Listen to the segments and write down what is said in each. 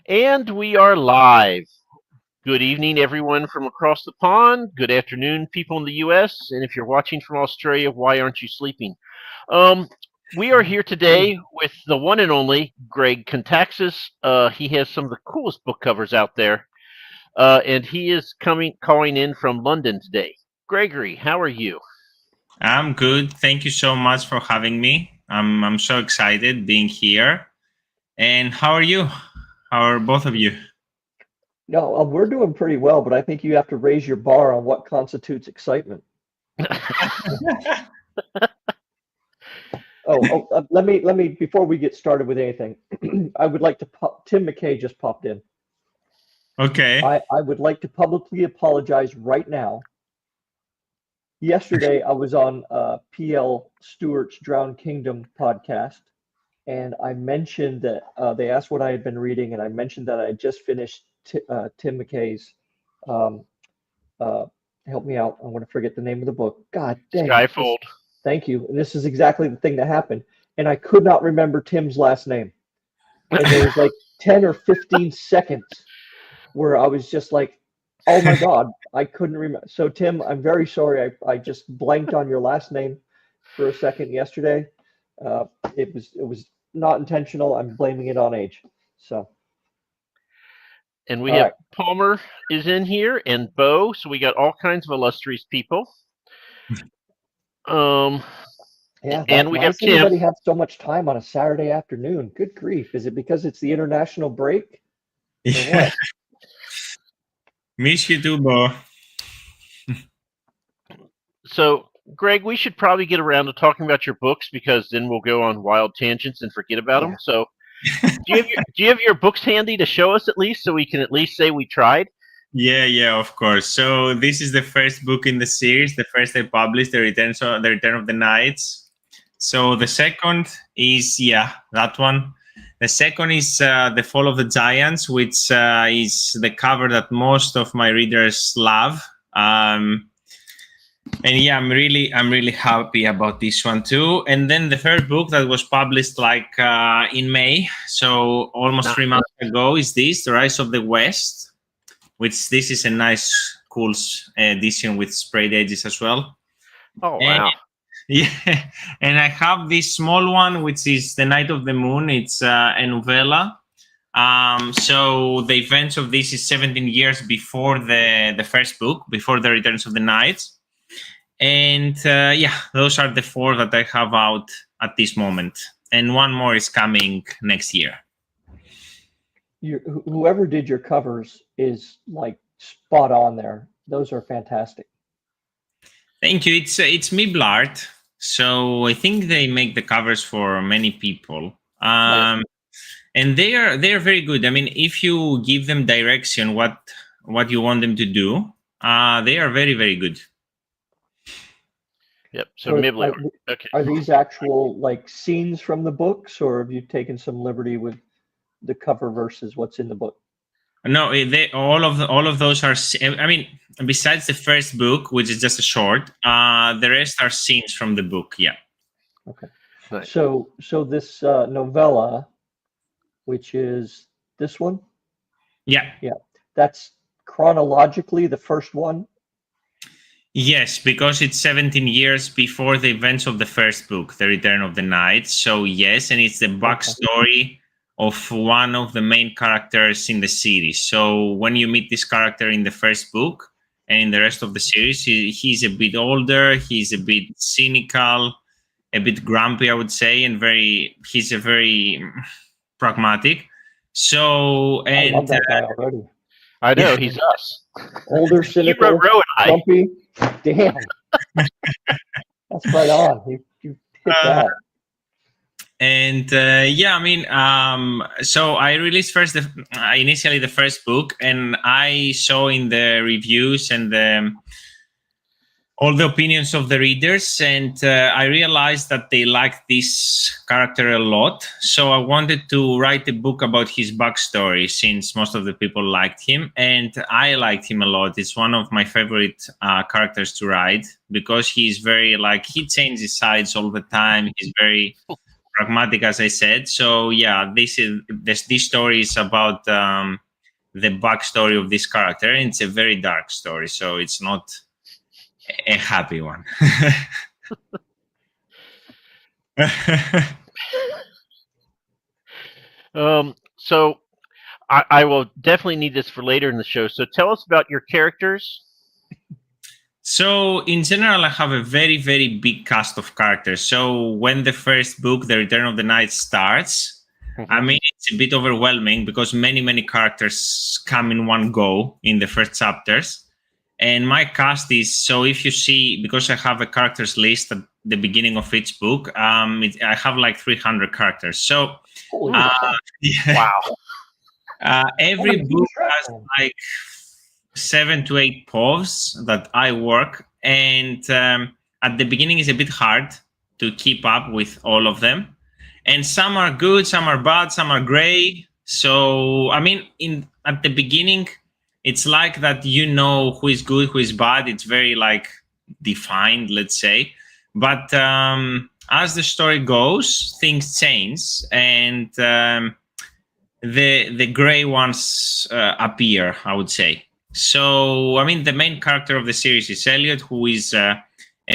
And we are live. Good evening, everyone from across the pond. Good afternoon, people in the U.S. And if you're watching from Australia, why aren't you sleeping? Um, we are here today with the one and only Greg Kontaxis. He has some of the coolest book covers out there, and he is calling in from London today. Gregory, how are you? I'm good. Thank you so much for having me. I'm so excited being here. And how are you? How are both of you? No, we're doing pretty well, but I think you have to raise your bar on what constitutes excitement. Let me before we get started with anything, I would like to Tim McKay just popped in. Okay. I would like to publicly apologize right now. Yesterday, I was on PL Stewart's Drowned Kingdom podcast, and I mentioned that they asked what I had been reading, and I mentioned that I had just finished Tim McKay's. Um, Help me out. I'm going to forget the name of the book. God dang it. Skyfold. Thank you. And this is exactly the thing that happened. And I could not remember Tim's last name. And there was like 10 or 15 seconds where I was just like, oh my God, I couldn't remember. So, Tim, I'm very sorry. I just blanked on your last name for a second yesterday. It was not intentional. I'm blaming it on age. So. And we have Palmer is in here and Bo, so we got all kinds of illustrious people. Yeah, and we why have does anybody Tim. have so much time on a Saturday afternoon? Good grief. Is it because it's the international break? Or what? Miss you too, Bo. So, Greg, we should probably get around to talking about your books because then we'll go on wild tangents and forget about them. So, do you have your books handy to show us at least, so we can at least say we tried? Yeah, of course. So this is the first book in the series. The first I published, the Return of the Knights. So the second is that one. The second is The Fall of the Giants, which is the cover that most of my readers love. And yeah, I'm really happy about this one too. And then the third book that was published in May, so almost 3 months ago, is this, The Rise of the West, which this is a nice, cool edition with sprayed edges as well. Oh, wow. Yeah, and I have this small one, which is The Night of the Moon. It's a novella. So the events of this is 17 years before the first book, before the Returns of the Knights. And those are the four that I have out at this moment. And one more is coming next year. Whoever did your covers is like spot on there. Those are fantastic. Thank you. It's Miblart. So I think they make the covers for many people. And they are very good. I mean, if you give them direction, what you want them to do, they are very, very good. Yep. So Miblart. Okay. Are these actual like scenes from the books, or have you taken some liberty with the cover versus what's in the book? No, all of those are. I mean, besides the first book, which is just a short, the rest are scenes from the book. Yeah. Okay. Right. So this novella, which is this one. Yeah. That's chronologically the first one. Yes, because it's 17 years before the events of the first book, The Return of the Knights. So yes, and it's the backstory of one of the main characters in the series. So when you meet this character in the first book and in the rest of the series, he's a bit older, he's a bit cynical, a bit grumpy, I would say, and he's a very pragmatic. So, and I love that guy already. I know, he's us. Older, cynical, grumpy. Damn. That's right on. You hit that. And I mean, so I released initially the first book, and I saw in the reviews and all the opinions of the readers, and I realized that they liked this character a lot. So I wanted to write a book about his backstory, since most of the people liked him, and I liked him a lot. It's one of my favorite characters to write, because he's very he changes sides all the time. He's very pragmatic, as I said. So yeah, this story is about the backstory of this character, and it's a very dark story, so it's not a happy one. So I will definitely need this for later in the show. So tell us about your characters. So in general, I have a very, very big cast of characters. So when the first book, The Return of the Knight, starts, I mean, it's a bit overwhelming because many, many characters come in one go in the first chapters. And my cast is, so if you see, because I have a characters list at the beginning of each book, I have like 300 characters. So Wow. every book has like 7 to 8 POVs that I work. And at the beginning, it's a bit hard to keep up with all of them. And some are good, some are bad, some are gray. So, I mean, at the beginning, it's like that, who is good, who is bad. It's very like defined, let's say. But as the story goes, things change, and the gray ones appear, I would say. So, I mean, the main character of the series is Elliot, who is a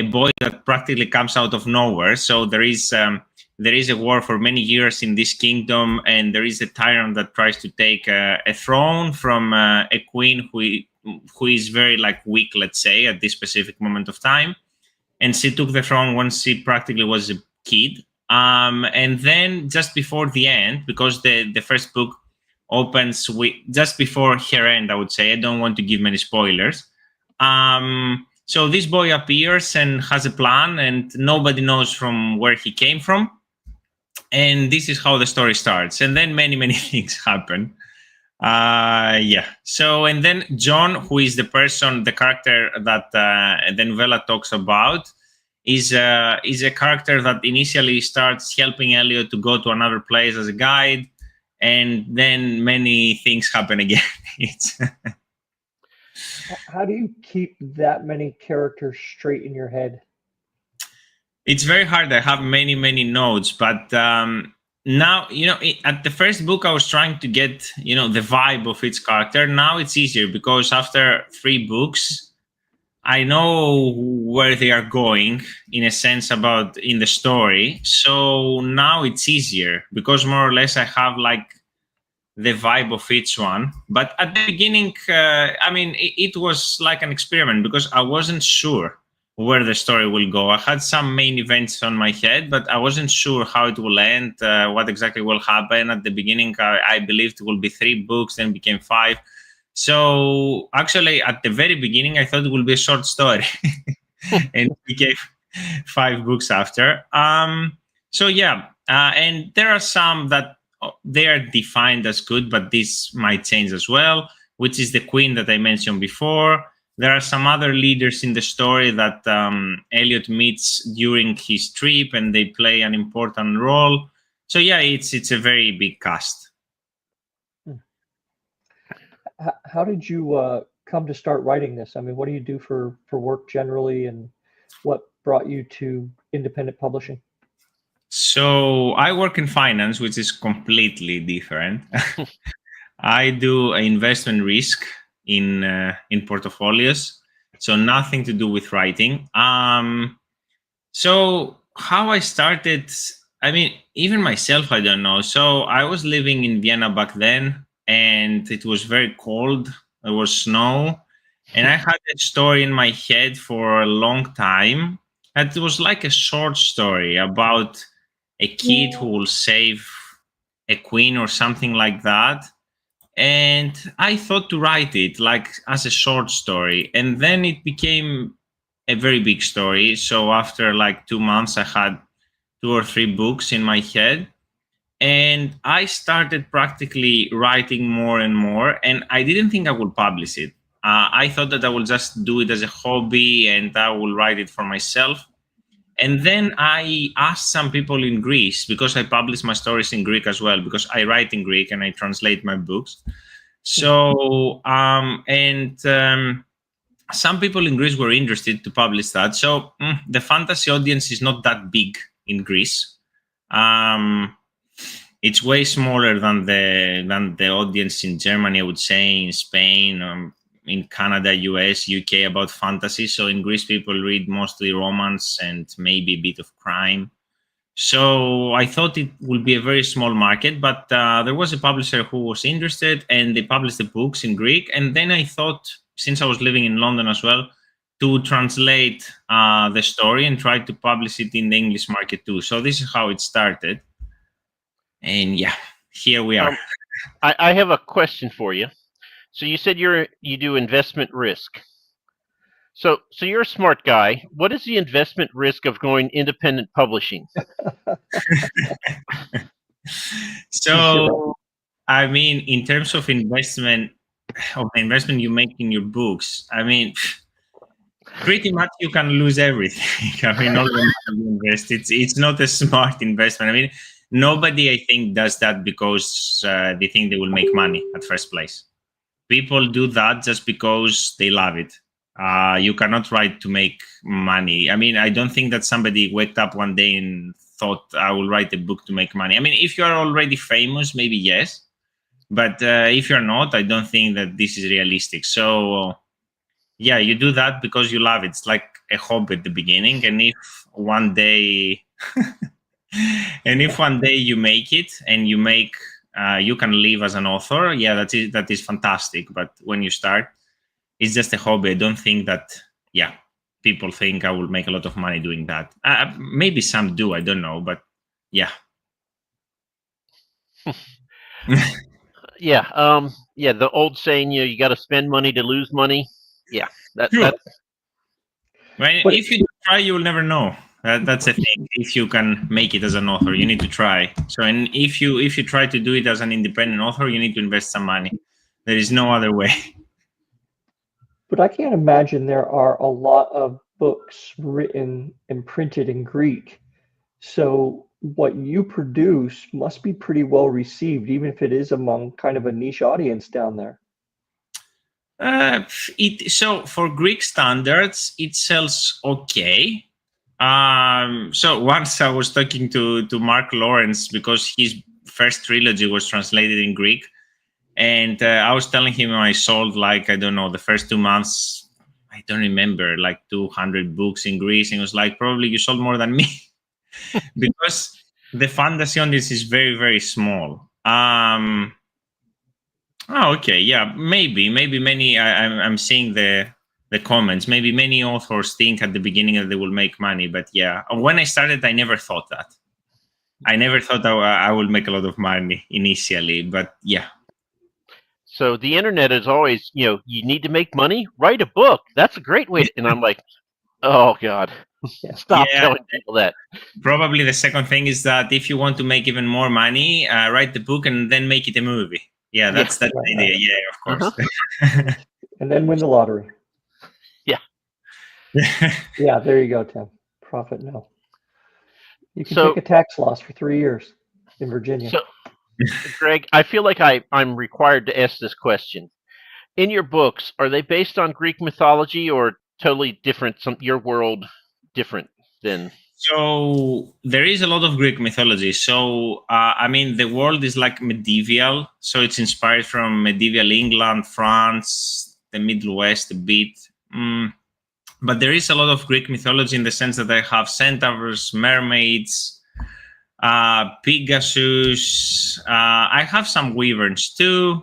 boy that practically comes out of nowhere. So there is a war for many years in this kingdom, and there is a tyrant that tries to take a throne from a queen who is very like weak, let's say, at this specific moment of time. And she took the throne when she practically was a kid. And then just before the end, because the first book opens with just before her end, I would say. I don't want to give many spoilers. So this boy appears and has a plan, and nobody knows from where he came from. And this is how the story starts. And then many, many things happen. So, and then John, who is the character that the novella talks about, is a character that initially starts helping Elliot to go to another place as a guide. And then many things happen again. How do you keep that many characters straight in your head? It's very hard. I have many, many notes, but now, at the first book, I was trying to get, the vibe of each character. Now it's easier because after 3 books, I know where they are going in a sense in the story. So now it's easier because more or less I have like the vibe of each one. But at the beginning, it was like an experiment because I wasn't sure where the story will go. I had some main events on my head, but I wasn't sure how it will end, what exactly will happen. At the beginning, I believed it will be 3 books, then became 5. So actually, at the very beginning, I thought it would be a short story, and it became 5 books after. And there are some that they are defined as good, but this might change as well, which is the queen that I mentioned before. There are some other leaders in the story that Elliot meets during his trip, and they play an important role. So yeah, it's a very big cast. How did you come to start writing this? I mean, what do you do for work generally, and what brought you to independent publishing? So I work in finance, which is completely different. I do investment risk in portfolios, so nothing to do with writing. So how I started, I mean, even myself, I don't know. So I was living in Vienna back then, and it was very cold. There was snow, and I had a story in my head for a long time. And it was like a short story about a kid who will save a queen or something like that. And I thought to write it like as a short story, and then it became a very big story. So after like 2 months, I had 2 or 3 books in my head, and I started practically writing more and more, and I didn't think I would publish it. I thought that I would just do it as a hobby and I will write it for myself. And then I asked some people in Greece, because I publish my stories in Greek as well, because I write in Greek and I translate my books. So, some people in Greece were interested to publish that. So the fantasy audience is not that big in Greece. It's way smaller than the audience in Germany, I would say, in Spain, in Canada, US, UK, about fantasy. So in Greece, people read mostly romance and maybe a bit of crime. So I thought it would be a very small market, but there was a publisher who was interested, and they published the books in Greek. And then I thought, since I was living in London as well, to translate the story and try to publish it in the English market too. So this is how it started. And yeah, here we are. I have a question for you. So you said you do investment risk. So you're a smart guy. What is the investment risk of going independent publishing? So, I mean, in terms of investment, of the investment you make in your books, I mean, pretty much you can lose everything. I mean, all the money you invest, it's not a smart investment. I mean, nobody, I think, does that because they think they will make money at first place. People do that just because they love it. You cannot write to make money. I mean, I don't think that somebody waked up one day and thought, I will write a book to make money. I mean, if you are already famous, maybe yes. But if you're not, I don't think that this is realistic. So, yeah, you do that because you love it. It's like a hobby at the beginning. And if one day, you make it and you make, you can live as an author, yeah, that is fantastic. But when you start, it's just a hobby. I don't think that, yeah, people think I will make a lot of money doing that. Maybe some do, I don't know, but yeah. Yeah, yeah, the old saying, you got to spend money to lose money. Yeah, that's Right. But- If you try, you will never know. That's the thing. If you can make it as an author, you need to try. So, and if you try to do it as an independent author, you need to invest some money. There is no other way. But I can't imagine there are a lot of books written and printed in Greek. So what you produce must be pretty well received, even if it is among kind of a niche audience down there. So for Greek standards, it sells okay. So once I was talking to Mark Lawrence because his first trilogy was translated in Greek, and I was telling him I sold, like, I don't know, the first 2 months, I don't remember, like 200 books in Greece, and he was like, probably you sold more than me because the fantasy on this is very, very small. Oh, okay, yeah, maybe many. I'm seeing the comments. Maybe many authors think at the beginning that they will make money, but yeah, when I started, I never thought that. I never thought I will make a lot of money initially, but yeah. so the internet is always, you need to make money, write a book. That's a great way. And I'm like, oh God, stop telling people that. Probably the second thing is that if you want to make even more money, write the book and then make it a movie. Yeah, that's the idea. Yeah, of course. And then win the lottery. Yeah. Yeah, there you go, Tim. Profit no. You can take a tax loss for 3 years in Virginia. So, Greg, I feel like I'm required to ask this question. In your books, are they based on Greek mythology or totally different? Your world different than? So there is a lot of Greek mythology. So I mean, the world is like medieval. So it's inspired from medieval England, France, the Middle West a bit. But there is a lot of Greek mythology in the sense that they have centaurs, mermaids, Pegasus. I have some wyverns too,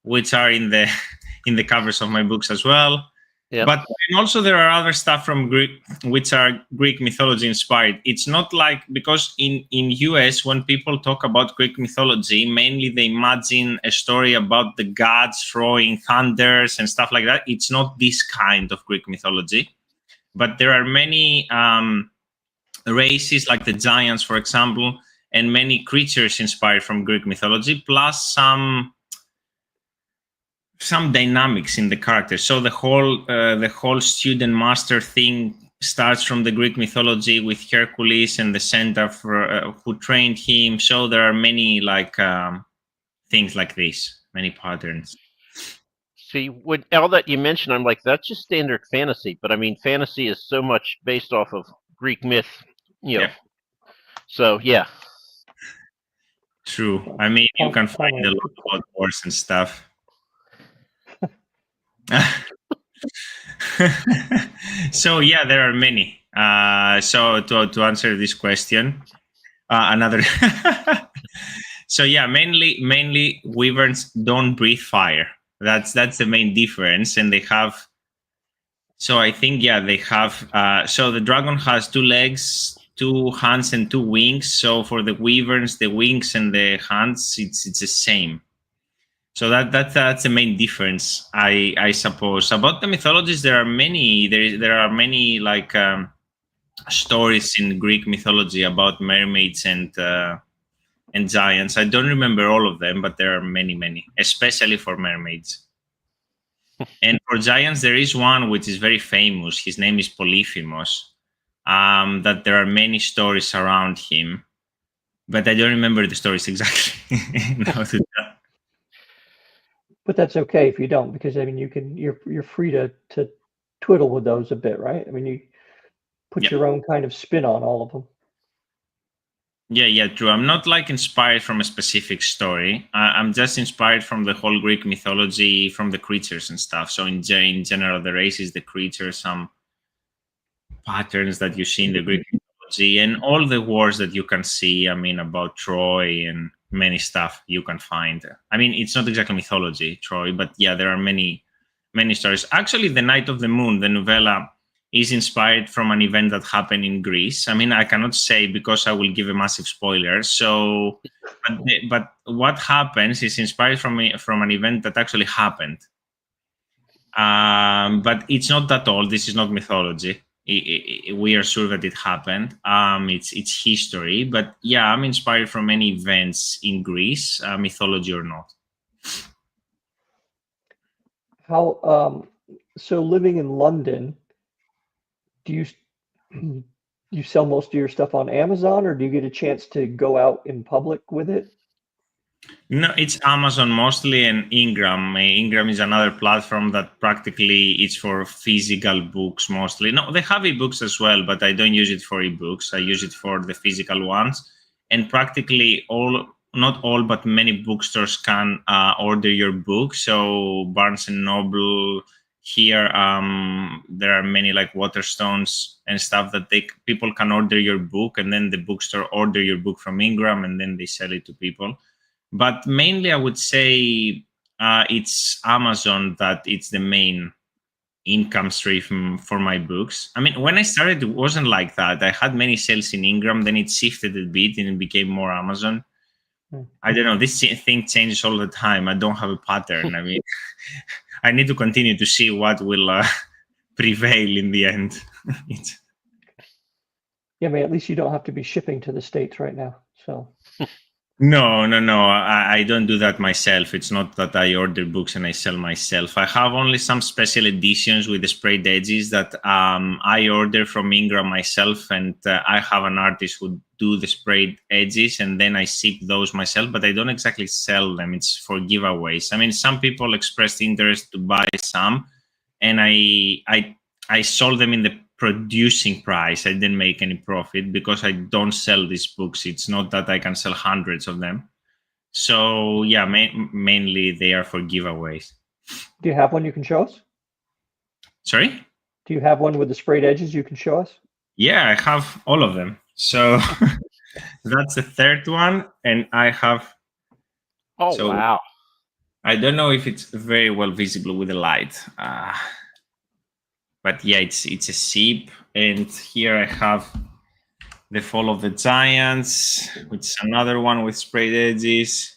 which are in the covers of my books as well. Yep. But also there are other stuff from Greek, which are Greek mythology inspired. It's not like, because in US, when people talk about Greek mythology, mainly they imagine a story about the gods throwing thunders and stuff like that. It's not this kind of Greek mythology. But there are many races, like the giants, for example, and many creatures inspired from Greek mythology, plus some dynamics in the characters. So the whole student master thing starts from the Greek mythology with Hercules and the centaur who trained him. So there are many things like this, many patterns. See, with all that you mentioned, I'm like, that's just standard fantasy. But I mean, fantasy is so much based off of Greek myth, Yeah. So yeah. True. I mean, you can find a lot about wars and stuff. So yeah, there are many. So to answer this question, another. So yeah, mainly wyverns don't breathe fire. That's the main difference, and they have. So I think they have. So the dragon has 2 legs, 2 hands, and 2 wings. So for the wyverns, the wings and the hands, it's the same. So that's the main difference, I suppose. About the mythologies, there are many. There are many like stories in Greek mythology about mermaids and giants. I don't remember all of them, but there are many, especially for mermaids. And for giants, there is one which is very famous. His name is Polyphemus. That there are many stories around him, but I don't remember the stories exactly. But that's okay if you don't, because I mean you're free to twiddle with those a bit, right? I mean you put your own kind of spin on all of them. Yeah, true. I'm not like inspired from a specific story. I'm just inspired from the whole Greek mythology, from the creatures and stuff. So in general, the races, the creatures, some patterns that you see in the Greek mythology, and all the wars that you can see. I mean, about Troy and many stuff you can find. I mean, it's not exactly mythology, Troy, but yeah, there are many stories. Actually, the Night of the Moon, the novella, is inspired from an event that happened in Greece. I mean, I cannot say because I will give a massive spoiler. So, but what happens is inspired from an event that actually happened. But it's not that old. This is not mythology. We are sure that it happened. It's history. But yeah, I'm inspired from many events in Greece, mythology or not. How so living in London, do you sell most of your stuff on Amazon, or do you get a chance to go out in public with it? No, it's Amazon mostly, and Ingram. Ingram is another platform that practically it's for physical books mostly. No, they have ebooks as well, but I don't use it for ebooks. I use it for the physical ones. And practically not all, but many bookstores can order your book. So Barnes and Noble, here there are many like Waterstones and stuff that people can order your book, and then the bookstore order your book from Ingram, and then they sell it to people. But mainly, I would say it's Amazon that it's the main income stream for my books. I mean, when I started, it wasn't like that. I had many sales in Ingram, then it shifted a bit and it became more Amazon. I don't know. This thing changes all the time. I don't have a pattern. I mean, I need to continue to see what will prevail in the end. Yeah, I mean, at least you don't have to be shipping to the States right now. So. No. I don't do that myself. It's not that I order books and I sell myself. I have only some special editions with the sprayed edges that I order from Ingram myself, and I have an artist who do the sprayed edges, and then I ship those myself, but I don't exactly sell them. It's for giveaways. I mean, some people expressed interest to buy some, and I sold them in the producing price. I didn't make any profit because I don't sell these books. It's not that I can sell hundreds of them. So yeah, mainly they are for giveaways. Do you have one you can show us? Sorry? Do you have one with the sprayed edges you can show us? Yeah, I have all of them. So that's the third one, and I have. Oh, wow! I don't know if it's very well visible with the light. But yeah, it's a sheep, and here I have The Fall of the Giants, which is another one with sprayed edges.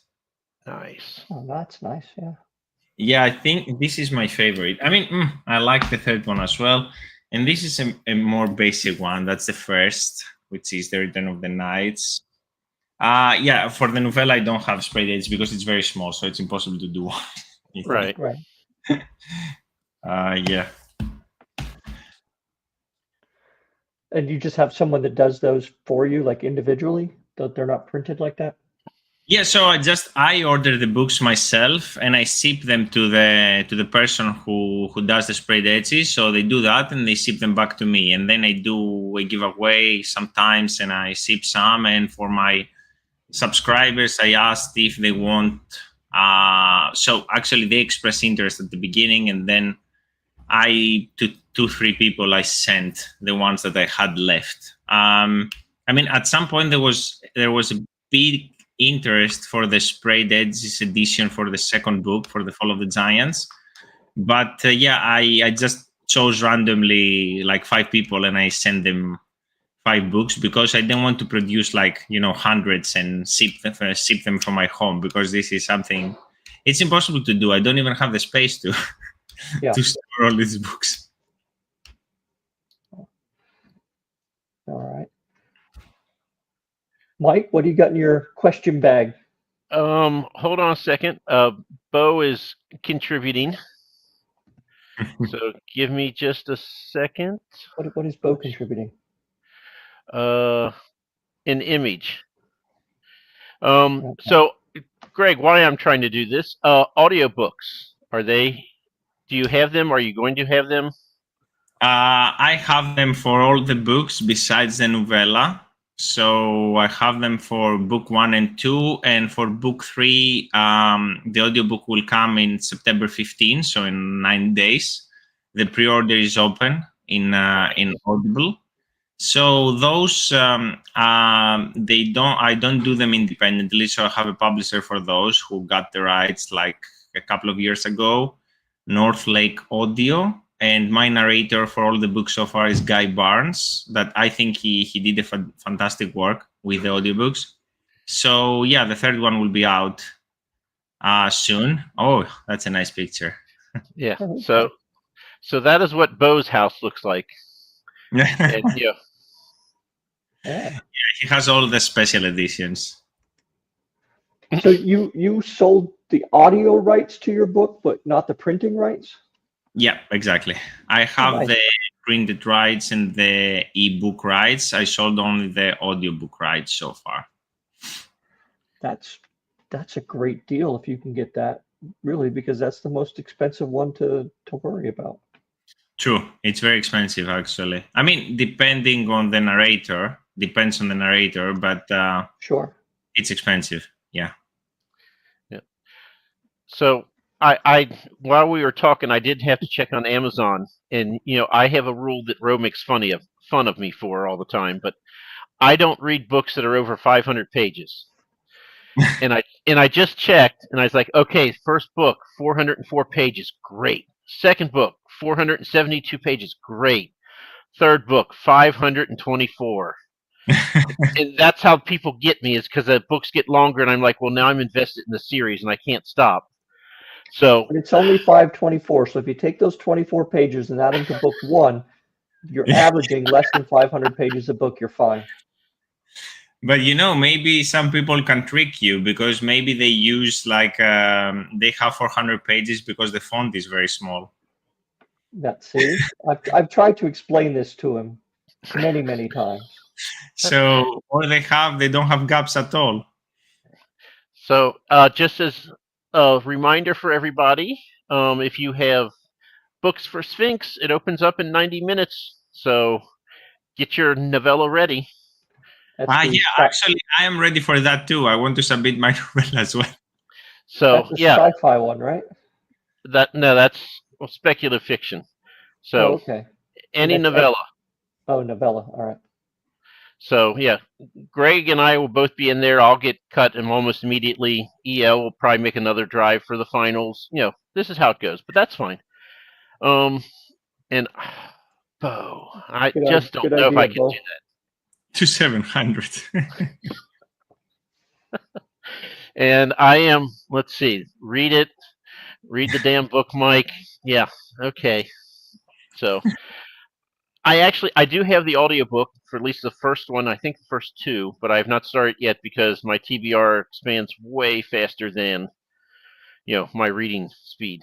Nice. Oh, that's nice. Yeah. Yeah, I think this is my favorite. I mean, I like the third one as well, and this is a more basic one. That's the first, which is The Return of the Knights. Yeah, for the novella, I don't have sprayed edges because it's very small, so it's impossible to do. Right. Yeah. And you just have someone that does those for you, like individually, that they're not printed like that? Yeah, so I order the books myself, and I ship them to the person who does the sprayed edges. So they do that, and they ship them back to me, and then I do a giveaway sometimes, and I ship some. And for my subscribers, I asked if they want. So actually, they expressed interest at the beginning, and then to 2-3 people I sent the ones that I had left. I mean, at some point there was a big interest for the sprayed edges edition for the second book, for the Fall of the Giants, but yeah, I just chose randomly like 5 people and I sent them 5 books because I didn't want to produce like hundreds and ship them from my home, because this is something it's impossible to do. I don't even have the space to to store all these books. All right. Mike, what do you got in your question bag? Hold on a second. Bo is contributing. So give me just a second. What is Bo contributing? An image. So, Greg, why I'm trying to do this? Audiobooks. Do you have them? Are you going to have them? I have them for all the books besides the novella. So I have them for book 1 and 2, and for book 3, the audiobook will come in September 15, so in 9 days. The pre-order is open in Audible. So those I don't do them independently. So I have a publisher for those who got the rights like a couple of years ago, North Lake Audio. And my narrator for all the books so far is Guy Barnes, that I think he did a fantastic work with the audiobooks. So yeah, the third one will be out soon. Oh, that's a nice picture. Yeah. So that is what Bo's house looks like. And, Yeah, he has all the special editions. So you sold the audio rights to your book, but not the printing rights? Yeah, exactly. I have the printed rights and the ebook rights. I sold only the audiobook rights so far. That's a great deal if you can get that, really, because that's the most expensive one to worry about. True. It's very expensive, actually. I mean, depends on the narrator, but sure, it's expensive. Yeah. Yeah. So I while we were talking, I did have to check on Amazon, and I have a rule that Ro makes fun of me for all the time, but I don't read books that are over 500 pages. and I just checked, and I was like, okay, first book 404 pages, great. Second book 472 pages, great. Third book 524. And that's how people get me, is because the books get longer, and I'm like, well, now I'm invested in the series, and I can't stop. So but it's only 524. So if you take those 24 pages and add them to book 1, you're averaging less than 500 pages a book. You're fine. But maybe some people can trick you, because maybe they use they have 400 pages because the font is very small. See, I've tried to explain this to him many times. So, or they don't have gaps at all. So, just as a reminder for everybody, if you have books for Sphinx, it opens up in 90 minutes. So, get your novella ready. Yeah, actually, I am ready for that too. I want to submit my novella as well. So, that's a sci-fi one, right? That's speculative fiction. So, okay. Any novella. Novella. All right. So, yeah, Greg and I will both be in there. I'll get cut and almost immediately. EL will probably make another drive for the finals. This is how it goes, but that's fine. And Bo, I just don't know if I can do that. To 700. And I am, let's see, read the damn book, Mike. Yeah, okay. So I do have the audiobook for at least the first one, I think the first 2, but I have not started yet because my TBR expands way faster than my reading speed.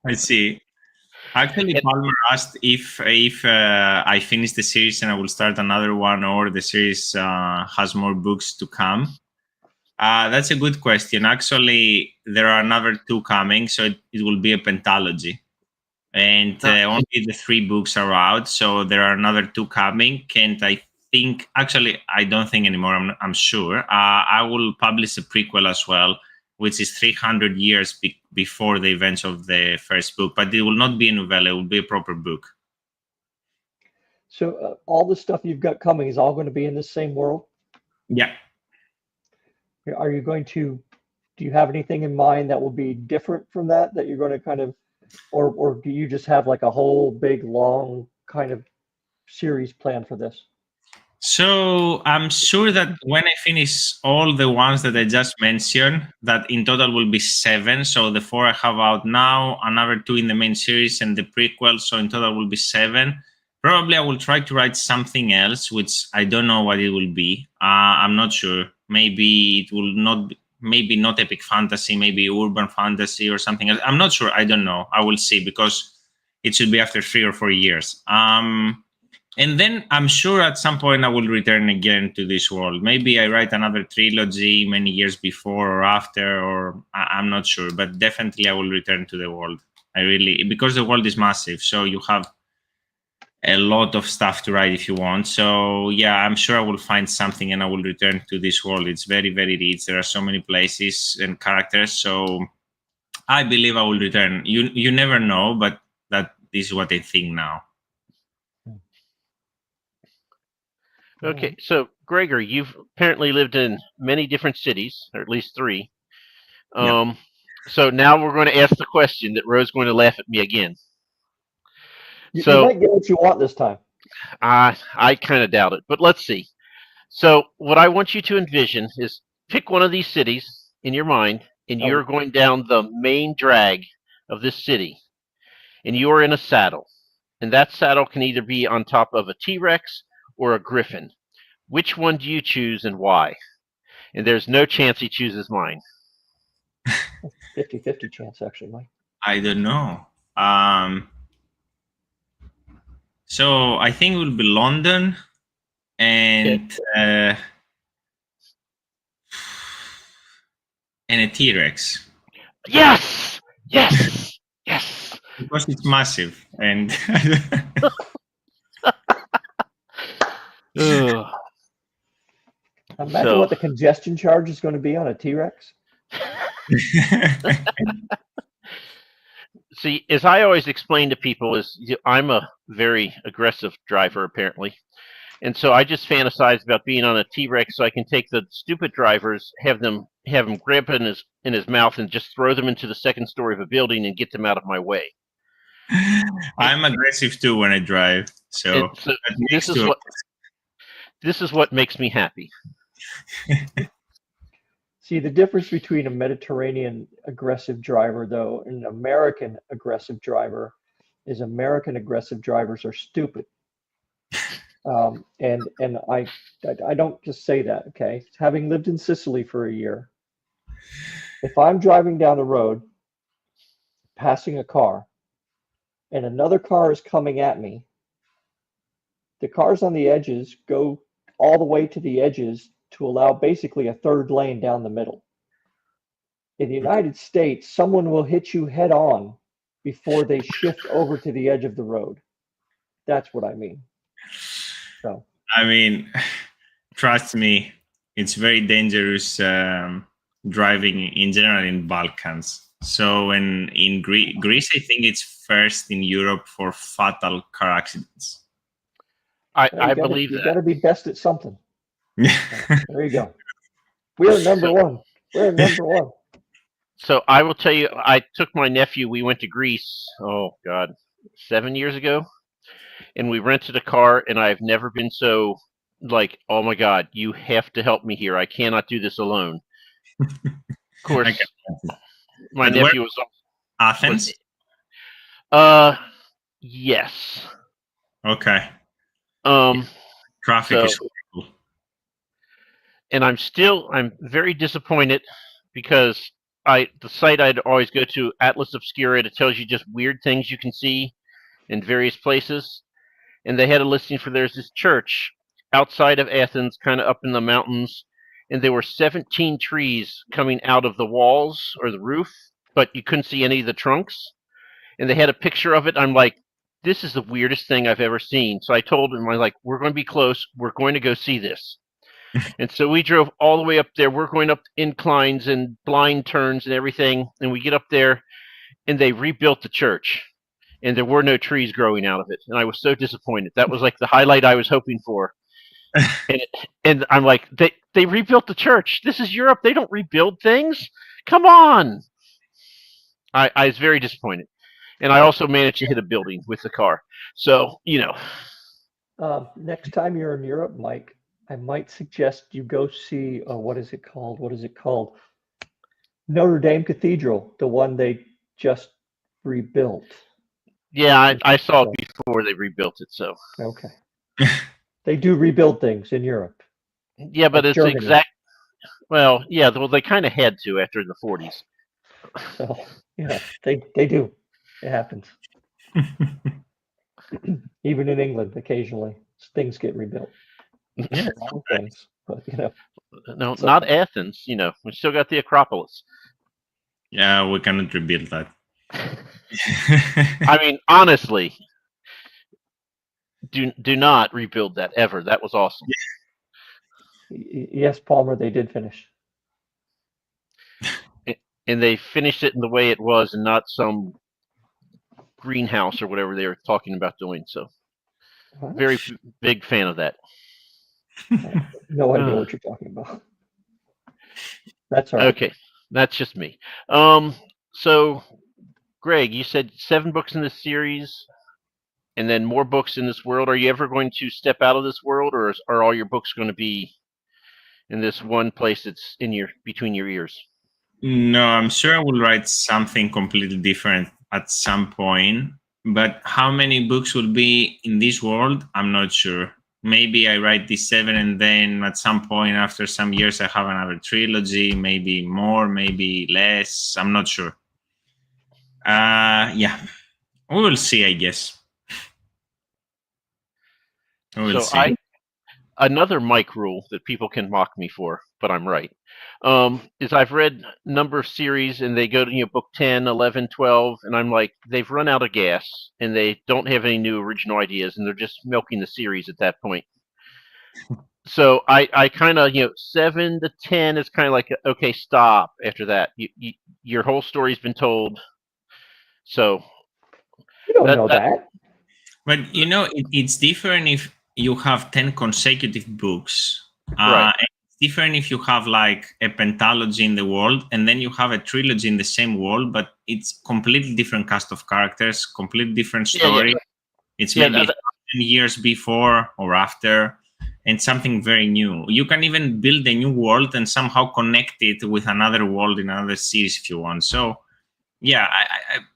I see. Actually, Palmer asked if I finish the series and I will start another one, or the series has more books to come. That's a good question. Actually, there are another 2 coming, so it will be a pentalogy. And only the 3 books are out, so there are another 2 coming. And I think, actually, I don't think anymore. I'm sure. I will publish a prequel as well, which is 300 years before the events of the first book. But it will not be a novella. It will be a proper book. So all the stuff you've got coming is all going to be in the same world? Yeah. Are you going to, do you have anything in mind that will be different from that you're going to kind of, or do you just have like a whole big long kind of series plan for this? So I'm sure that when I finish all the ones that I just mentioned, that in total will be 7. So the 4 I have out now, another 2 in the main series, and the prequel. So in total will be 7. Probably I will try to write something else, which I don't know what it will be. I'm not sure. Maybe it will not. Maybe not epic fantasy. Maybe urban fantasy or something else. I'm not sure. I don't know. I will see, because it should be after 3 or 4 years. And then I'm sure at some point I will return again to this world. Maybe I write another trilogy many years before or after, or I'm not sure. But definitely I will return to the world. Because the world is massive. So you have a lot of stuff to write if you want. So yeah, I'm sure I will find something and I will return to this world. It's very, very rich. There are so many places and characters. So I believe I will return. You never know, but that is what I think now. Okay, so Gregory, you've apparently lived in many different cities, or at least 3. Yeah. So now we're going to ask the question that Ro's going to laugh at me again. You So might get what you want this time. I kind of doubt it, but let's see. So what I want you to envision is pick one of these cities in your mind, and Oh. you're going down the main drag of this city, and you are in a saddle, and that saddle can either be on top of a T-Rex or a griffin. Which one do you choose and why? And there's no chance he chooses mine. 50-50 chance, actually, Mike. I don't know. So I think it will be London and and a T-Rex. Yes! Yes! Yes! Because it's massive and Ugh. Imagine what the congestion charge is going to be on a T-Rex. See, as I always explain to people, I'm a very aggressive driver apparently, and so I just fantasize about being on a T-Rex so I can take the stupid drivers, have him grab in his mouth, and just throw them into the second story of a building and get them out of my way. I'm aggressive too when I drive, so this is what makes me happy. See, the difference between a Mediterranean aggressive driver, though, and an American aggressive driver is American aggressive drivers are stupid. And I don't just say that, okay? Having lived in Sicily for a year, if I'm driving down the road, passing a car, and another car is coming at me, the cars on the edges go all the way to the edges to allow basically a third lane down the middle. In the United States, someone will hit you head on before they shift over to the edge of the road. That's what I mean. So, I mean, trust me, it's very dangerous driving in general in Balkans. So in Greece, I think it's first in Europe for fatal car accidents. I believe that. You got to be best at something. So, there you go. We're number one. We're number one. So I will tell you, I took my nephew. We went to Greece. Oh God, 7 years ago, and we rented a car. And I've never been so like, oh my God, you have to help me here. I cannot do this alone. Of course, my nephew was Athens. Yes. Okay. Traffic is horrible. And I'm very disappointed because the site I'd always go to, Atlas Obscura, it tells you just weird things you can see in various places. And they had a listing for there's this church outside of Athens, kind of up in the mountains, and there were 17 trees coming out of the walls or the roof, but you couldn't see any of the trunks. And they had a picture of it. I'm like, this is the weirdest thing I've ever seen. So I told him, I was like, we're going to be close. We're going to go see this. And so we drove all the way up there. We're going up inclines and blind turns and everything. And we get up there, and they rebuilt the church, and there were no trees growing out of it. And I was so disappointed. That was like the highlight I was hoping for. And I'm like, they rebuilt the church. This is Europe. They don't rebuild things. Come on. I was very disappointed. And I also managed to hit a building with the car. So, Next time you're in Europe, Mike, I might suggest you go see, what is it called? What is it called? Notre Dame Cathedral, the one they just rebuilt. Yeah, I saw it before they rebuilt it. So Okay. They do rebuild things in Europe. yeah, but Like it's Germany. exact. Well, yeah, well, they kind of had to after the 40s. So yeah, they do. It happens. Even in England, occasionally things get rebuilt. Yeah. Wrong things, but No, it's not okay. Athens. We still got the Acropolis. Yeah, we cannot rebuild that. I mean, honestly, do not rebuild that ever. That was awesome. Yes, Palmer, they did finish. And they finished it in the way it was, and not some greenhouse or whatever they were talking about doing. So, What? very big fan of that. No idea what you're talking about. That's all right. Okay, that's just me. So Greg, you said 7 books in this series, and then more books in this world. Are you ever going to step out of this world, or are all your books going to be in this one place that's between your ears? No, I'm sure I will write something completely different at some point. But how many books will be in this world? I'm not sure. Maybe I write these 7, and then at some point after some years I have another trilogy, maybe more, maybe less. I'm not sure. Yeah, we will see, I guess. We will see. Another Mike rule that people can mock me for, but I'm right, is I've read a number of series, and they go to book 10, 11, 12, and I'm like, they've run out of gas, and they don't have any new original ideas, and they're just milking the series at that point. So I kind of 7 to 10 is kind of like, okay, stop after that. Your whole story's been told. So You don't know that. But it's different if you have 10 consecutive books. Right. It's different if you have like a pentalogy in the world, and then you have a trilogy in the same world, but it's completely different cast of characters, completely different story. Yeah. It's maybe 10 years before or after, and something very new. You can even build a new world and somehow connect it with another world in another series if you want. So yeah,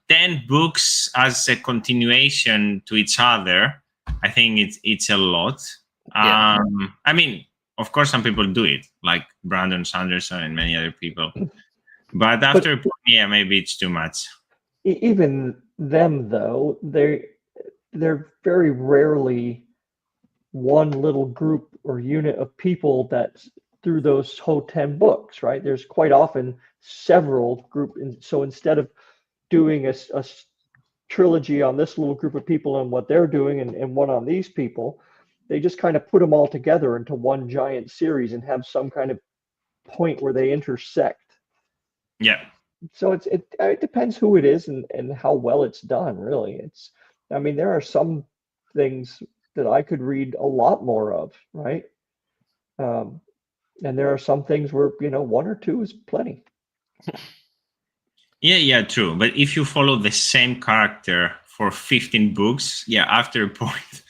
10 books as a continuation to each other, I think it's a lot. Yeah. I mean, of course, some people do it, like Brandon Sanderson and many other people. But after a point, yeah, maybe it's too much. Even them, though, they're very rarely one little group or unit of people that's through those whole 10 books, right? There's quite often several group. So instead of doing a trilogy on this little group of people and what they're doing, and one on these people, they just kind of put them all together into one giant series and have some kind of point where they intersect. Yeah. So it depends who it is and how well it's done, really. I mean, there are some things that I could read a lot more of, right? And there are some things where, 1 or 2 is plenty. Yeah, true. But if you follow the same character for 15 books, yeah, after a point,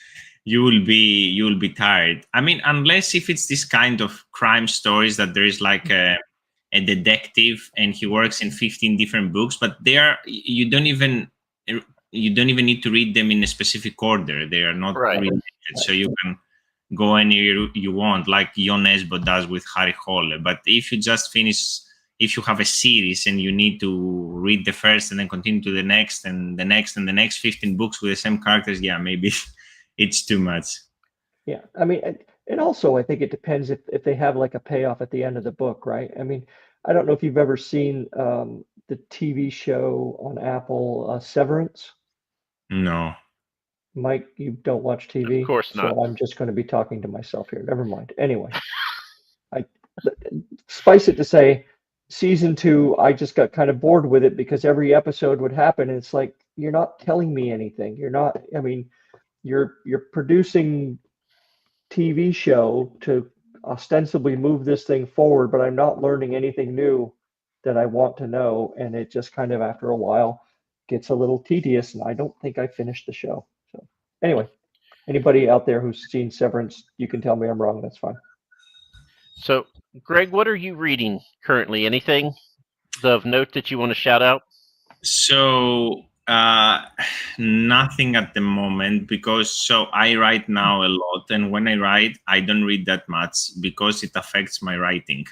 you will be tired. I mean, unless if it's this kind of crime stories that there is like a detective and he works in 15 different books, but you don't even need to read them in a specific order. They are not related, so you can go anywhere you want, like Jon Esbo does with Harry Hole. But if you just if you have a series and you need to read the first and then continue to the next and the next and the next 15 books with the same characters, yeah, maybe it's too much. Yeah, I mean, and also I think it depends if they have like a payoff at the end of the book, right? I mean, I don't know if you've ever seen the TV show on Apple, Severance. No. Mike, you don't watch TV, Of course not. so I'm just going to be talking to myself here. Never mind. Anyway, I spice it to say, season 2, I just got kind of bored with it because every episode would happen, and it's like you're not telling me anything. You're not. I mean, you're producing TV show to ostensibly move this thing forward, but I'm not learning anything new that I want to know, and it just kind of after a while gets a little tedious, and I don't think I finished the show. So anyway, anybody out there who's seen Severance, you can tell me I'm wrong. That's fine. So, Greg, what are you reading currently? Anything of note that you want to shout out? So nothing at the moment, because I write now a lot, and when I write, I don't read that much because it affects my writing.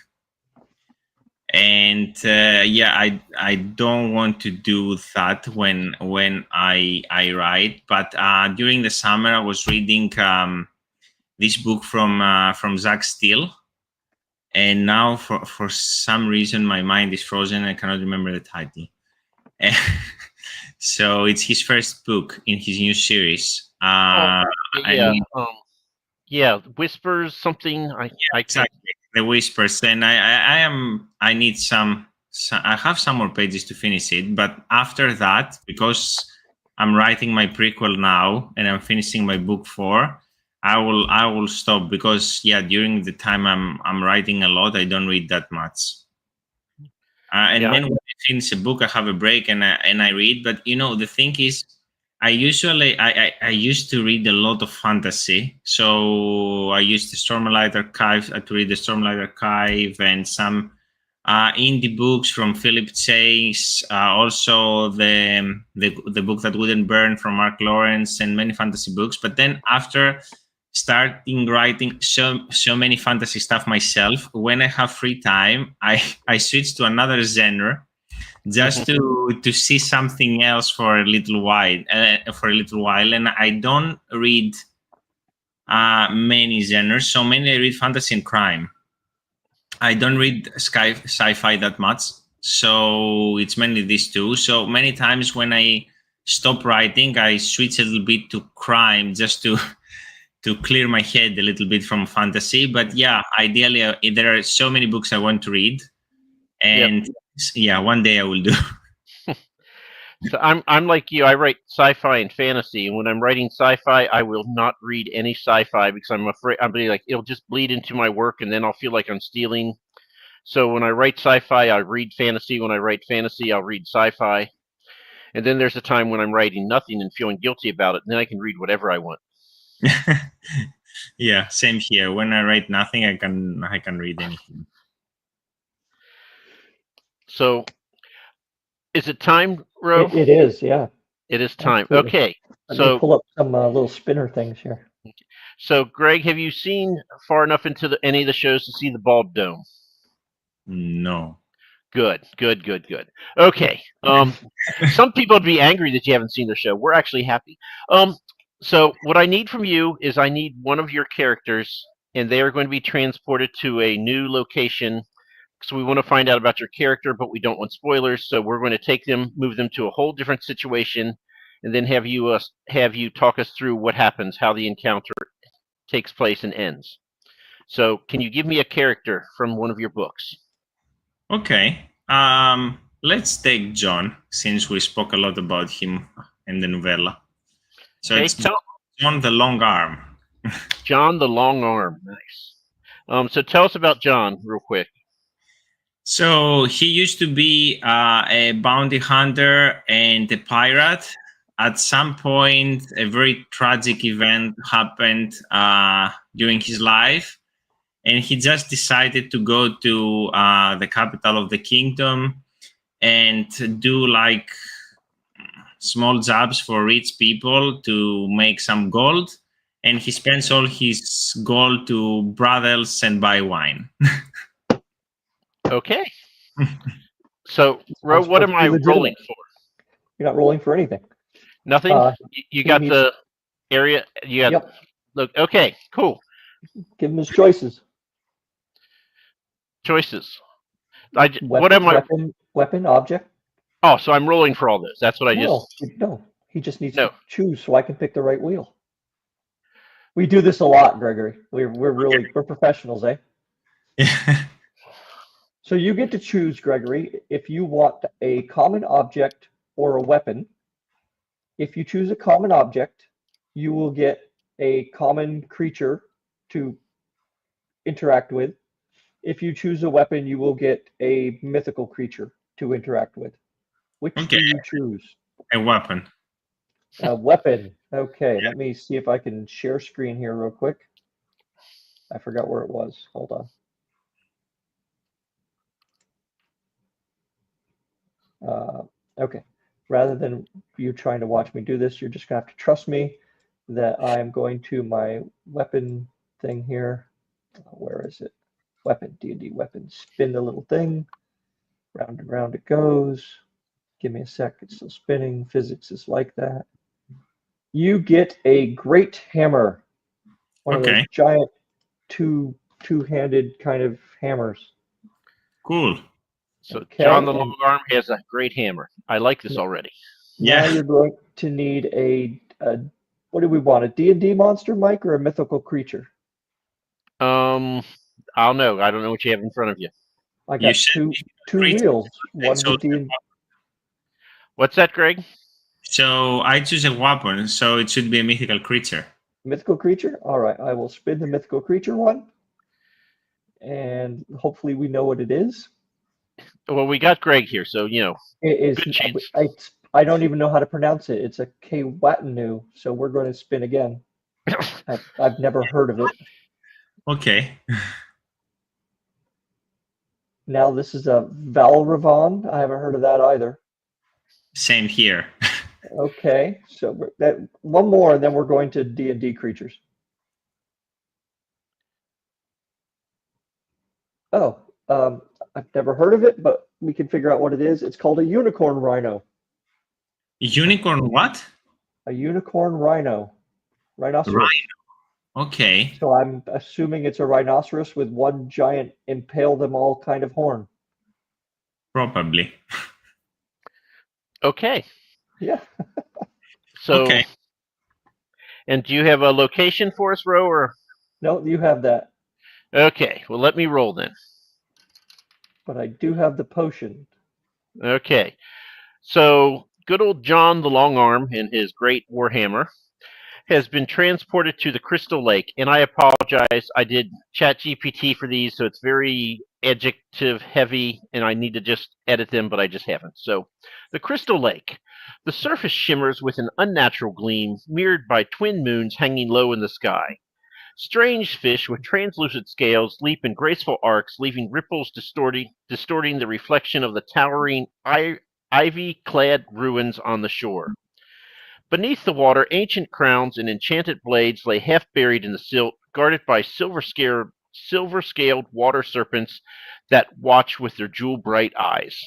And I don't want to do that when I write. But during the summer, I was reading this book from Zach Steele, and now for some reason my mind is frozen. I cannot remember the title. So it's his first book in his new series. Whispers something. I Exactly, the Whispers, and I need some. I have some more pages to finish it, but after that, because I'm writing my prequel now and I'm finishing my book 4, I will stop, because during the time I'm writing a lot, I don't read that much. Then when I finish a book, I have a break and I read. But the thing is, I used to read a lot of fantasy. So I used the Stormlight Archive to read the Stormlight Archive, and some indie books from Philip Chase. Also the book That Wouldn't Burn from Mark Lawrence, and many fantasy books. But then after starting writing so many fantasy stuff myself, when I have free time, I switch to another genre, just to see something else for a little while. And I don't read many genres. So mainly I read fantasy and crime. I don't read sci-fi that much, so it's mainly these two. So many times when I stop writing, I switch a little bit to crime, just to clear my head a little bit from fantasy. But ideally, there are so many books I want to read, and one day I will do. So I'm like you. I write sci-fi and fantasy, and when I'm writing sci-fi, I will not read any sci-fi because I'm afraid it'll just bleed into my work, and then I'll feel like I'm stealing. So when I write sci-fi, I read fantasy. When I write fantasy, I'll read sci-fi. And then there's a time when I'm writing nothing and feeling guilty about it, and then I can read whatever I want. Yeah, same here. When I write nothing, I can read anything. So, is it time, Ro? It is, yeah. It is time. Absolutely. Okay. Let me pull up some little spinner things here. So, Greg, have you seen far enough into any of the shows to see the Bald Dome? No. Good. Okay. Some people would be angry that you haven't seen the show. We're actually happy. So what I need from you is I need one of your characters, and they are going to be transported to a new location. So we want to find out about your character, but we don't want spoilers. So we're going to move them to a whole different situation, and then have you talk us through what happens, how the encounter takes place and ends. So can you give me a character from one of your books? Okay. Let's take John, since we spoke a lot about him in the novella. So it's John the Long Arm. John the Long Arm. Nice. So tell us about John real quick. So he used to be a bounty hunter and a pirate. At some point, a very tragic event happened during his life, and he just decided to go to the capital of the kingdom and do like small jobs for rich people to make some gold. And he spends all his gold to brothels and buy wine. Okay. So, Ro, what am I rolling for? You're not rolling for anything. Nothing? You got the area? You got, yep. Look, okay, cool. Give him his choices. What am I? Weapon, object. Oh, so I'm rolling for all this. That's what I No, He just needs No. to choose so I can pick the right wheel. We do this a lot, Gregory. We're professionals, eh? So you get to choose, Gregory, if you want a common object or a weapon. If you choose a common object, you will get a common creature to interact with. If you choose a weapon, you will get a mythical creature to interact with. Which do you choose? A weapon. A weapon. Okay, let me see if I can share screen here real quick. I forgot where it was. Hold on. Okay. Rather than you trying to watch me do this, you're just gonna have to trust me that I'm going to my weapon thing here. Where is it? Weapon, D&D weapon. Spin the little thing. Round and round it goes. Give me a sec. It's still spinning. Physics is like that. You get a great hammer. One of those giant two-handed kind of hammers. Cool. So John the Long Arm has a great hammer. I like this already. Now you're going to need a what do we want? A D&D monster, Mike, or a mythical creature? I don't know. I don't know what you have in front of you. I got two wheels. One with D&D. What's that, Greg? So I choose a weapon, so it should be a mythical creature. Mythical creature? All right, I will spin the mythical creature one. And hopefully we know what it is. Well, we got Greg here, so, you know, it is. good chance. I don't even know how to pronounce it. It's a Kwatanu, so we're going to spin again. I've never heard of it. Okay. Now this is a Valravon. I haven't heard of that either. Same here. Okay, so that one more, and then we're going to D&D creatures. Oh, I've never heard of it, but we can figure out what it is. It's called a unicorn rhino. Unicorn what? A unicorn rhino. Rhinoceros. Rhino. Okay. So I'm assuming it's a rhinoceros with one giant impale them all kind of horn. Probably. Okay. Yeah. So, okay. And do you have a location for us, Ro? Or? No, you have that. Okay. Well, let me roll then. But I do have the potion. Okay. So, good old John the Long Arm and his great warhammer has been transported to the Crystal Lake. And I apologize. I did ChatGPT for these, so it's very adjective heavy, and I need to just edit them, but I just haven't. So, the Crystal Lake. The surface shimmers with an unnatural gleam, mirrored by twin moons hanging low in the sky. Strange fish with translucent scales leap in graceful arcs, leaving ripples distorting the reflection of the towering ivy-clad ruins on the shore. Beneath the water, ancient crowns and enchanted blades lay half buried in the silt, guarded by silver-scaled water serpents that watch with their jewel-bright eyes.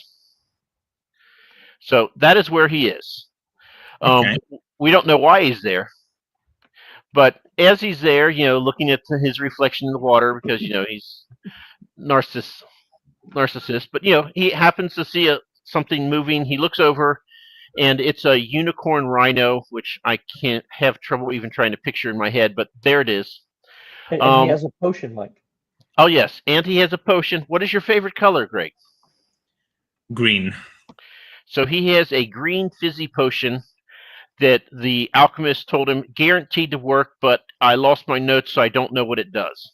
So that is where he is. We don't know why he's there. But as he's there, you know, looking at his reflection in the water, because, you know, he's narcissist. But, you know, he happens to see something moving. He looks over, and it's a unicorn rhino, which I can't have trouble even trying to picture in my head, but there it is. And he has a potion, Mike. Oh, yes. And he has a potion. What is your favorite color, Greg? Green. So he has a green fizzy potion that the alchemist told him guaranteed to work, but I lost my notes, so I don't know what it does.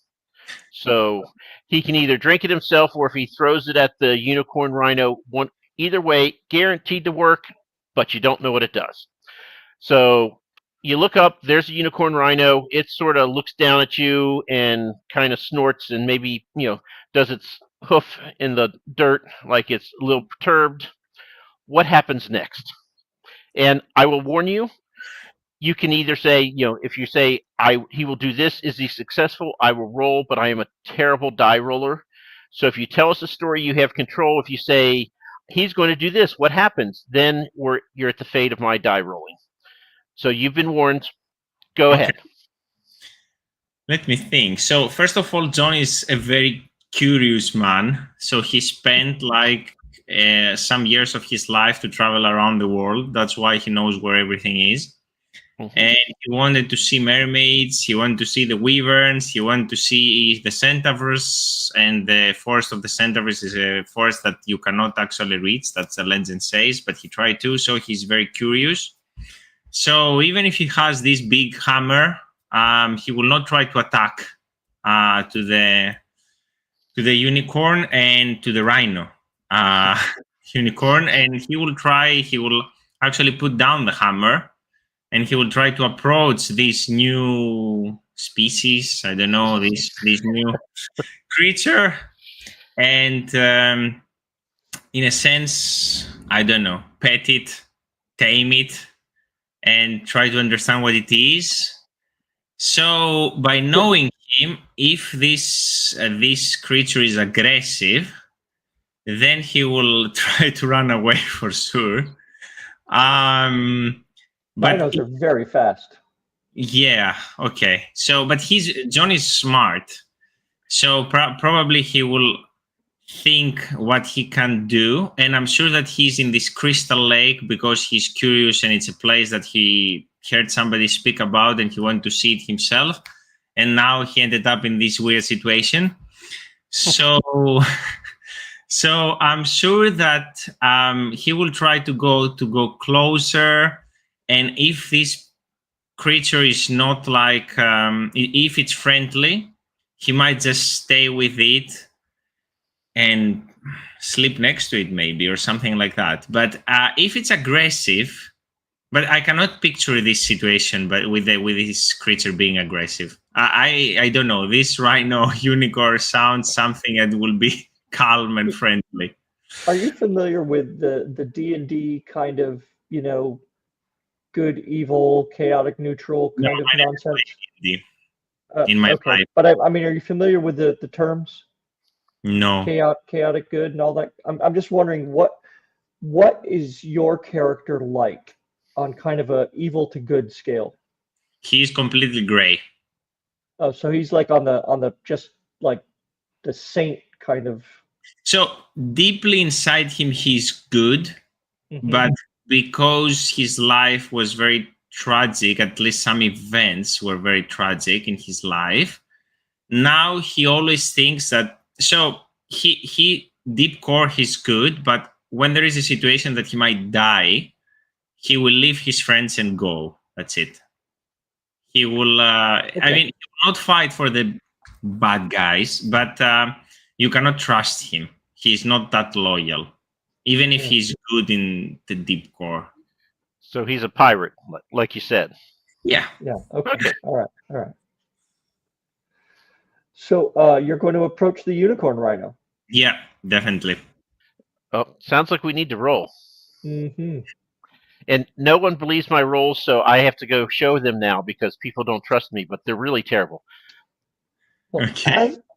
So he can either drink it himself, or if he throws it at the unicorn rhino, either way, guaranteed to work, but you don't know what it does. So you look up, there's a unicorn rhino. It sort of looks down at you and kind of snorts and maybe, you know, does its hoof in the dirt like it's a little perturbed. What happens next? And I will warn you, you can either say, you know, if you say, he will do this, is he successful? I will roll, but I am a terrible die roller. So if you tell us a story, you have control. If you say, he's going to do this, what happens? Then you're at the fate of my die rolling. So you've been warned. Go ahead. Let me think. So first of all, John is a very curious man. So he spent like some years of his life to travel around the world. That's why he knows where everything is. Mm-hmm. And he wanted to see mermaids, he wanted to see the wyverns, he wanted to see the centaurs, and the forest of the centaurs is a forest that you cannot actually reach, that's the legend says, but he tried to, so he's very curious. So even if he has this big hammer, he will not try to attack to the unicorn and to the rhino. Unicorn, and he will actually put down the hammer, and he will try to approach this new species. I don't know, this new creature, and in a sense, I don't know, pet it, tame it, and try to understand what it is. So by knowing him, if this creature is aggressive, then he will try to run away for sure. But Rhinos are very fast. yeah, okay. So, but John is smart, so probably he will think what he can do, and I'm sure that he's in this crystal lake because he's curious, and it's a place that he heard somebody speak about, and he wanted to see it himself, and now he ended up in this weird situation. So, so I'm sure that he will try to go closer, and if this creature is not like if it's friendly, he might just stay with it and sleep next to it maybe, or something like that. But if it's aggressive, but I cannot picture this situation but with this creature being aggressive. I don't know, this rhino unicorn sounds something that will be calm and friendly. Are you familiar with the D&D kind of, good, evil, chaotic, neutral kind of nonsense? In my life. But I mean, are you familiar with the terms? No. Chaotic good and all that? I'm just wondering what is your character like on kind of a evil to good scale? He's completely gray. Oh, so he's like on the just like the saint kind of. So deeply inside him, he's good, but because his life was very tragic, at least some events were very tragic in his life, now he always thinks that, so he deep core he's good, but when there is a situation that he might die, he will leave his friends and go. That's it. He will I mean, he will not fight for the bad guys, but you cannot trust him. He's not that loyal, even if he's good in the deep core. So he's a pirate, like you said. Yeah. Okay. All right. So you're going to approach the unicorn rhino. Yeah, definitely. Oh, sounds like we need to roll. Mm-hmm. And no one believes my rolls, so I have to go show them now because people don't trust me, but they're really terrible. Well,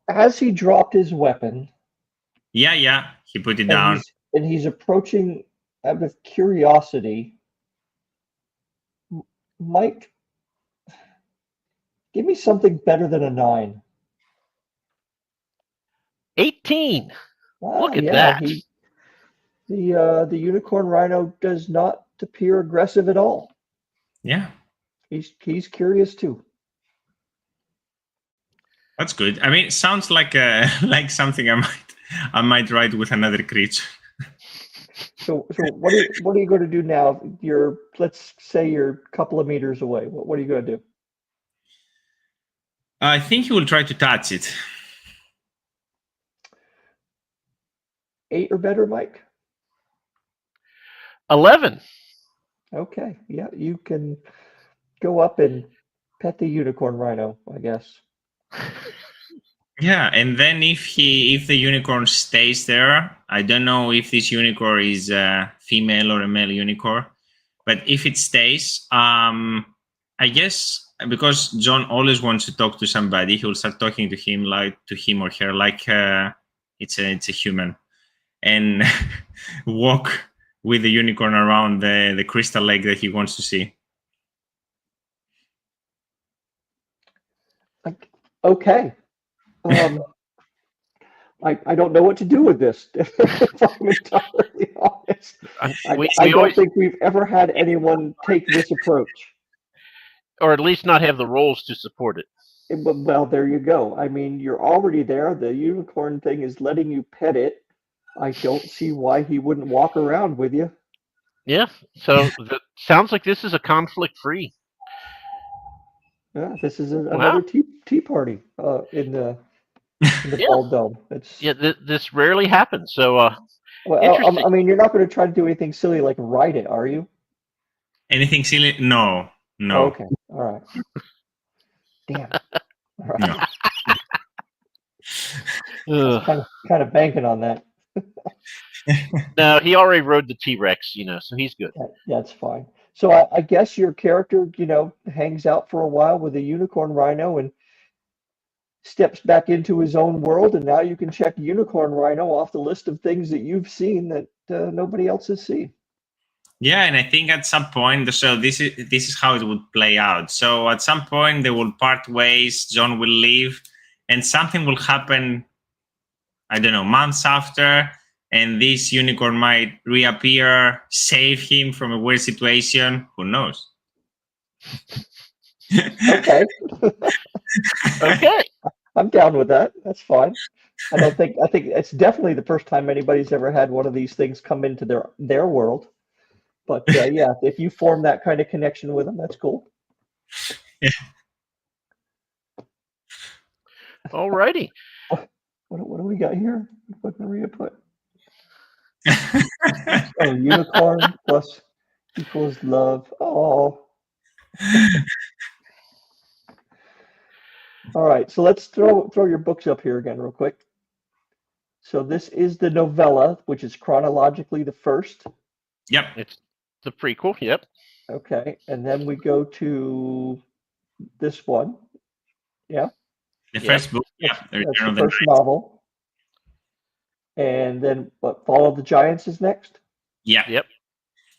as he dropped his weapon. Yeah, he put it down. And he's approaching out of curiosity. Mike, give me something better than a 9. 18. Look at that. The unicorn rhino does not appear aggressive at all. Yeah. He's curious too. That's good. I mean, it sounds like like something I might write with another creature. So what are you going to do now? Let's say you're a couple of meters away. What are you going to do? I think he will try to touch it. 8 or better, Mike? 11. Okay. Yeah, you can go up and pet the unicorn rhino, I guess. Yeah, and then if the unicorn stays there, I don't know if this unicorn is a female or a male unicorn, but if it stays, I guess because John always wants to talk to somebody, he will start talking to him or her like it's a human, and walk with the unicorn around the crystal lake that he wants to see. Okay. I don't know what to do with this. If I'm entirely honest, I We don't always, think we've ever had anyone take this approach. or at least not have the roles to support it. Well, there you go. I mean, you're already there. The unicorn thing is letting you pet it. I don't see why he wouldn't walk around with you. Yeah. So sounds like this is a conflict-free. Yeah, this is another Wow. tea party in the Yeah. Bald Dome. It's Yeah. This rarely happens. So well, interesting. I mean, you're not going to try to do anything silly like ride it, are you? Anything silly? No, Oh, no, okay, all right. Damn. All right. no. I was Ugh. kind of banking on that. No, he already rode the T-Rex, so he's good. That's fine. So I guess your character, hangs out for a while with a unicorn rhino and steps back into his own world, and now you can check unicorn rhino off the list of things that you've seen that nobody else has seen. Yeah, and I think at some point, so this is how it would play out. So at some point they will part ways. John will leave, and something will happen. I don't know, months after, and this unicorn might reappear, save him from a weird situation. Who knows? Okay, Okay. I'm down with that. That's fine. I think it's definitely the first time anybody's ever had one of these things come into their world. But yeah, if you form that kind of connection with them, that's cool. Yeah. Alrighty. What do we got here? What Maria put? Oh, unicorn plus equals love. Oh. All right, so let's throw your books up here again real quick. So this is the novella, which is chronologically the first. Yep. It's the prequel. Yep. Okay, and then we go to this one. Yeah. The Yep. first book. Yeah. The That's Return the of the first Knight. novel. And then what? Fall of the Giants is next. Yeah. Yep.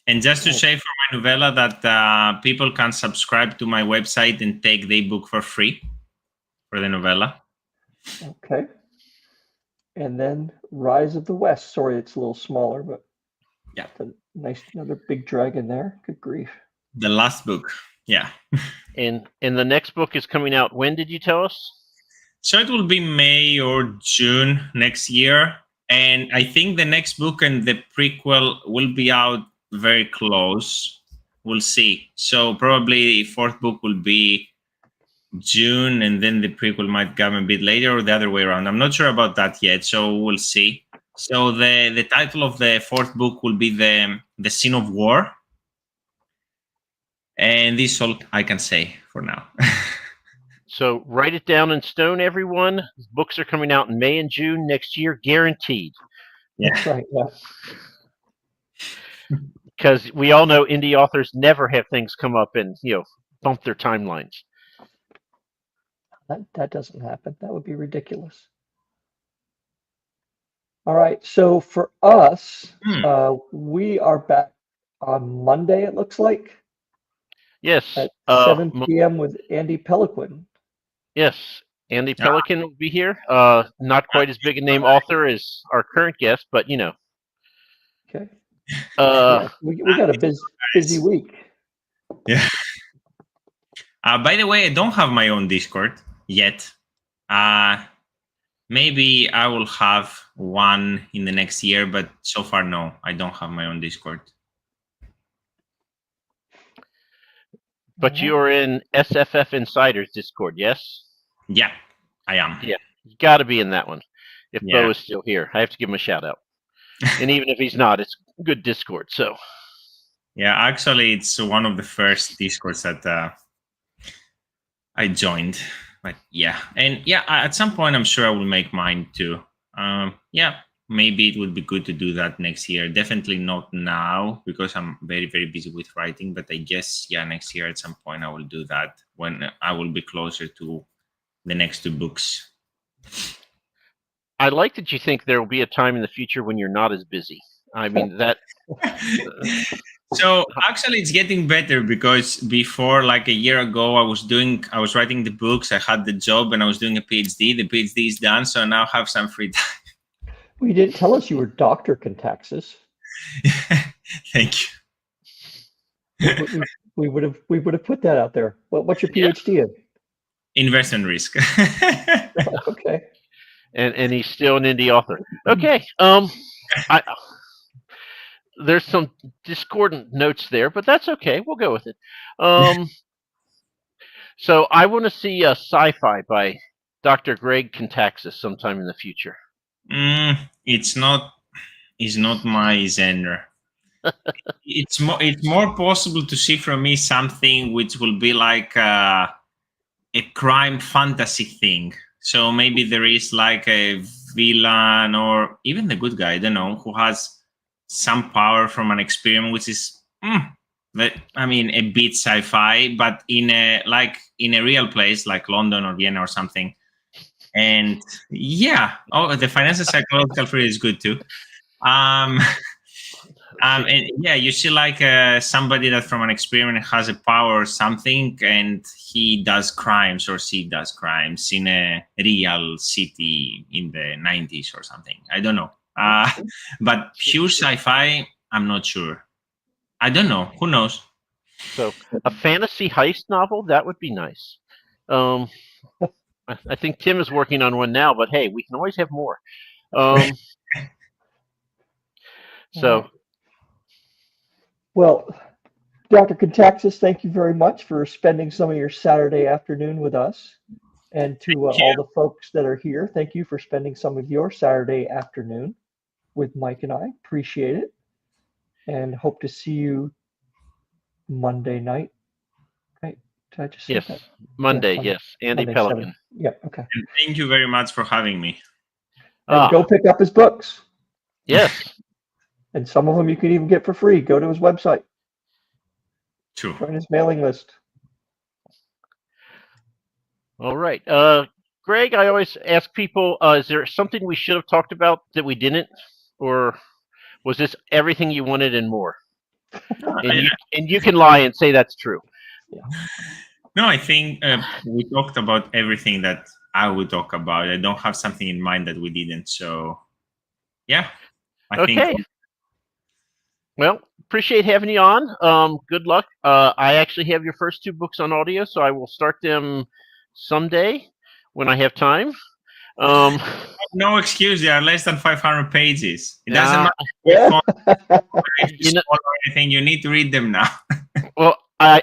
And just to Oh. say for my novella that people can subscribe to my website and take the book for free for the novella. Okay. And then Rise of the West. Sorry, it's a little smaller, but Yeah. Nice, another big dragon there. Good grief. The last book. Yeah. And the next book is coming out. When did you tell us? So it will be May or June next year. And I think the next book and the prequel will be out very close. We'll see. So probably the fourth book will be June, and then the prequel might come a bit later, or the other way around. I'm not sure about that yet, so we'll see. So the title of the fourth book will be the Sin of War. And this is all I can say for now. So write it down in stone, everyone. Books are coming out in May and June next year, guaranteed. That's right. Yeah. Because we all know indie authors never have things come up and bump their timelines. That doesn't happen. That would be ridiculous. All right. So for us, we are back on Monday, it looks like, Yes. at 7 p.m. with Andy Peliquin. Yes. Andy Pelican will be here. Not quite as big a name author as our current guest, but Okay. Yeah, we got a busy week. Yeah. By the way, I don't have my own Discord yet. Maybe I will have one in the next year, but so far, no, I don't have my own Discord. But you're in SFF Insiders Discord, yes? Yeah, I am. Yeah, you got to be in that one. If Bo is still here, I have to give him a shout out. And even if he's not, it's good Discord. So. Yeah, actually, it's one of the first Discords that I joined. But yeah, and yeah, at some point, I'm sure I will make mine too. Yeah, maybe it would be good to do that next year. Definitely not now because I'm very, very busy with writing. But I guess, yeah, next year at some point I will do that when I will be closer to the next two books. I like that you think there will be a time in the future when you're not as busy. I mean, that... So actually it's getting better because before, like a year ago, I was writing the books, I had the job and I was doing a PhD. The PhD is done, so now I have some free time. We didn't tell us you were Dr. Kontaxis. Thank you. We would have put that out there. What's your PhD in? Investment risk. Oh, okay. And he's still an indie author. Okay. There's some discordant notes there, but that's okay. We'll go with it. So I want to see a sci-fi by Dr. Greg Kontaxis sometime in the future. It's not my genre. It's more possible to see from me something which will be like a crime fantasy thing. So maybe there is like a villain or even the good guy, I don't know, who has some power from an experiment, which is, a bit sci-fi, but in a real place like London or Vienna or something. And yeah, the financial psychological thriller is good too. And yeah, you see like somebody that from an experiment has a power or something, and he does crimes or she does crimes in a real city in the 90s or something. I don't know. But pure sci-fi, I'm not sure. I don't know. Who knows? So a fantasy heist novel, that would be nice. I think Tim is working on one now, but hey, we can always have more. Well, Dr. Kontaxis, thank you very much for spending some of your Saturday afternoon with us. And to all the folks that are here, thank you for spending some of your Saturday afternoon with Mike and I. Appreciate it. And hope to see you Monday night. Right? Did I just say that? Monday, yes. Andy Monday, Pelican. 7. Yeah, okay. And thank you very much for having me. And go pick up his books. Yes. And some of them you can even get for free. Go to his website. True. Join his mailing list. All right. Greg, I always ask people, is there something we should have talked about that we didn't? Or was this everything you wanted and more? And you can lie and say that's true. Yeah. No, I think we talked about everything that I would talk about. I don't have something in mind that we didn't. So, yeah. I think. Well, appreciate having you on. Good luck. I actually have your first 2 books on audio, so I will start them someday when I have time. No excuse. They are less than 500 pages. It doesn't matter if or anything. You need to read them now. Well, I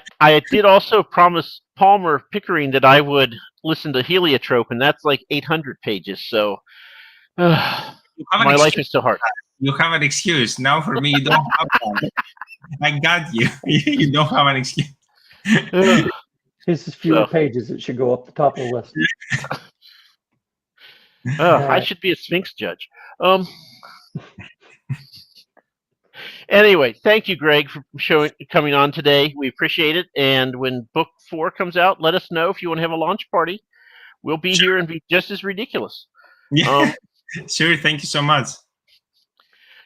did also promise Palmer Pickering that I would listen to Heliotrope, and that's like 800 pages. So my life is so hard. You have an excuse. Now for me, you don't have one. I got you. You don't have an excuse. His is fewer pages. It should go up the top of the list. I should be a Sphinx judge. Anyway, thank you, Greg, for coming on today. We appreciate it. And when book 4 comes out, let us know if you want to have a launch party. We'll be here and be just as ridiculous. Yeah. Sure. Thank you so much.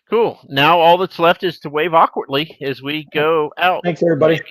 Cool. Now all that's left is to wave awkwardly as we go out. Thanks, everybody.